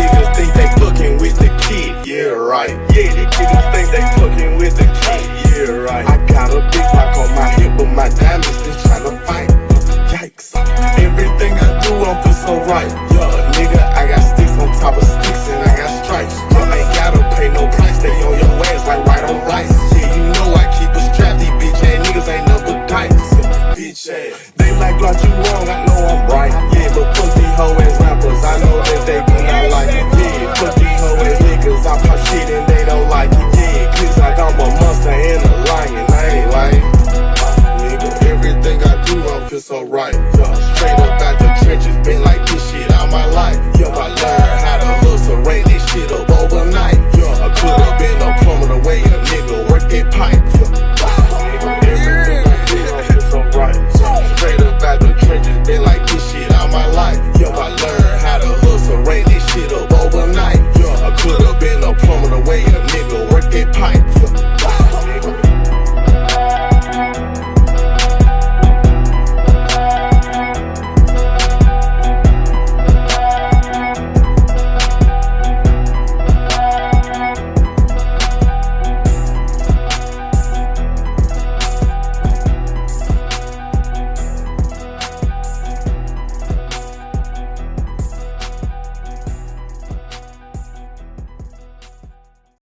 niggas think they fucking with the kid, yeah right. Yeah, these niggas think they fucking with the kid, yeah right. I got a big rock on my hip, but my diamonds still tryna fight. Yikes. Everything I do, I'm feel so right. Yeah, nigga, I got sticks on top of sticks and I got stripes. You ain't gotta pay no price, stay on your ass like white on rice. Yeah, you know I keep a strap, these bitch ass niggas ain't never dice. Bitch ass, they like Glock, you wrong, I know I'm right. Yeah, but fuck these hoe ass rappers, I know that they do not like it. Yeah, fuck these hoe ass niggas, I pop shit and they don't like it. Yeah, cause like I'm a monster and a lion, I ain't lying. Nigga, everything I do, I feel so right. Yeah, straight up out the trenches, been like this shit all my life. Yeah, I love